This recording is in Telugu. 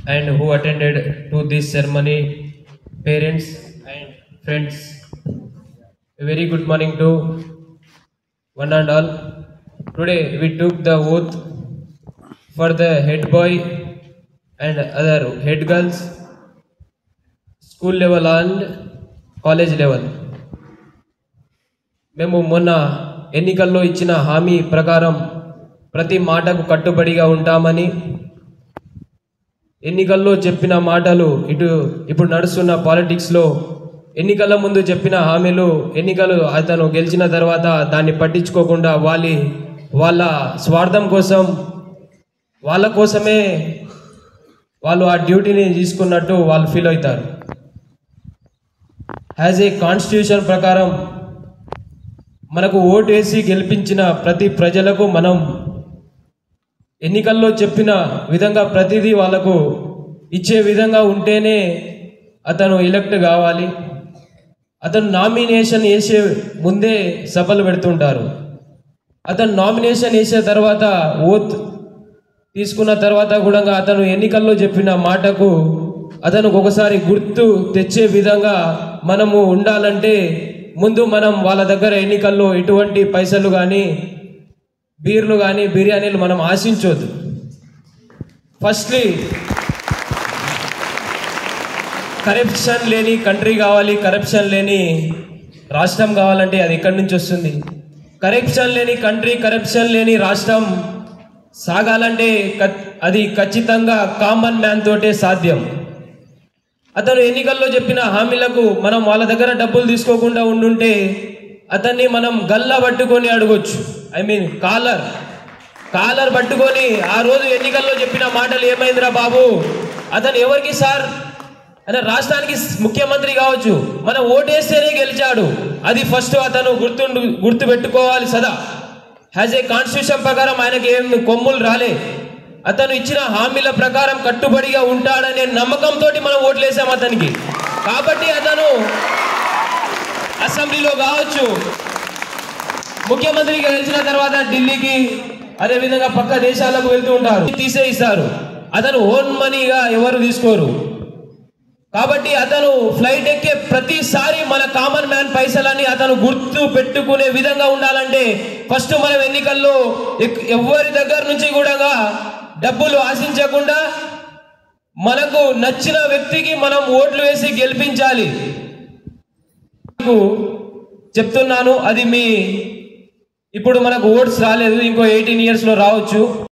and who attended to this ceremony, parents and friends. A very good morning to one and all. Today we took the oath for the head boy and other head girls, school level and college level. మేము మొన్న ఎన్నికల్లో ఇచ్చిన హామీ ప్రకారం ప్రతి మాటకు కట్టుబడిగా ఉంటామని, ఎన్నికల్లో చెప్పిన మాటలు ఇప్పుడు నడుస్తున్న పాలిటిక్స్లో ఎన్నికల ముందు చెప్పిన హామీలు ఎన్నికలు అతను గెలిచిన తర్వాత దాన్ని పట్టించుకోకుండా వాళ్ళ స్వార్థం కోసం వాళ్ళ కోసమే వాళ్ళు ఆ డ్యూటీని తీసుకున్నట్టు వాళ్ళు ఫీల్ అవుతారు. యాజ్ ఏ కాన్స్టిట్యూషన్ ప్రకారం మనకు ఓటు వేసి గెలిపించిన ప్రతి ప్రజలకు మనం ఎన్నికల్లో చెప్పిన విధంగా ప్రతిదీ వాళ్ళకు ఇచ్చే విధంగా ఉంటేనే అతను ఎలక్ట్ కావాలి. అతను నామినేషన్ వేసే ముందే సభలు పెడుతుంటారు. అతను నామినేషన్ వేసే తర్వాత ఓత్ తీసుకున్న తర్వాత కూడా అతను ఎన్నికల్లో చెప్పిన మాటకు అతనికి ఒకసారి గుర్తు తెచ్చే విధంగా మనము ఉండాలంటే ముందు మనం వాళ్ళ దగ్గర ఎన్నికల్లో ఎటువంటి పైసలు కానీ బీర్లు కానీ బిర్యానీలు మనం ఆశించొద్దు. ఫస్ట్లీ కరప్షన్ లేని కంట్రీ కావాలి, కరప్షన్ లేని రాష్ట్రం కావాలంటే అది ఎక్కడి నుంచి వస్తుంది? కరప్షన్ లేని కంట్రీ, కరప్షన్ లేని రాష్ట్రం సాగాలంటే అది ఖచ్చితంగా కామన్ మ్యాన్ తోటే సాధ్యం. అతను ఎన్నికల్లో చెప్పిన హామీలకు మనం వాళ్ళ దగ్గర డబ్బులు తీసుకోకుండా ఉండుంటే అతన్ని మనం గల్లా పట్టుకొని అడగొచ్చు. కాలర్ పట్టుకొని ఆ రోజు ఎన్నికల్లో చెప్పిన మాటలు ఏమైందిరా బాబు, అతను ఎవరికి సార్ అంటే రాష్ట్రానికి ముఖ్యమంత్రి కావచ్చు, మనం ఓటేస్తేనే గెలిచాడు, అది ఫస్ట్ అతను గుర్తు పెట్టుకోవాలి సదా. యాజ్ ఏ కాన్స్టిట్యూషన్ ప్రకారం ఆయనకి ఏం కొమ్ములు రాలే, అతను ఇచ్చిన హామీల ప్రకారం కట్టుబడిగా ఉంటాడనే నమ్మకంతో మనం ఓట్లేసాం అతనికి. కాబట్టి అతను అసెంబ్లీలో కావచ్చు, ముఖ్యమంత్రిగా గెలిచిన తర్వాత ఢిల్లీకి అదేవిధంగా పక్క దేశాలకు వెళ్తూ ఉంటారు, తీసేయిస్తారు. అతను ఓన్ మనీగా ఎవరు తీసుకోరు. కాబట్టి అతను ఫ్లైట్ ఎక్కే ప్రతిసారి మన కామన్ మ్యాన్ పైసలని అతను గుర్తు పెట్టుకునే విధంగా ఉండాలంటే ఫస్ట్ మనం ఎన్నికల్లో ఎవరి దగ్గర నుంచి కూడా డబ్బులు ఆశించకుండా మనకు నచ్చిన వ్యక్తికి మనం ఓట్లు వేసి గెలిపించాలి. చెప్తున్నాను, అది ఇప్పుడు మనకు ఓట్స్ రాలేదు, ఇంకో 18 yearsలో రావచ్చు.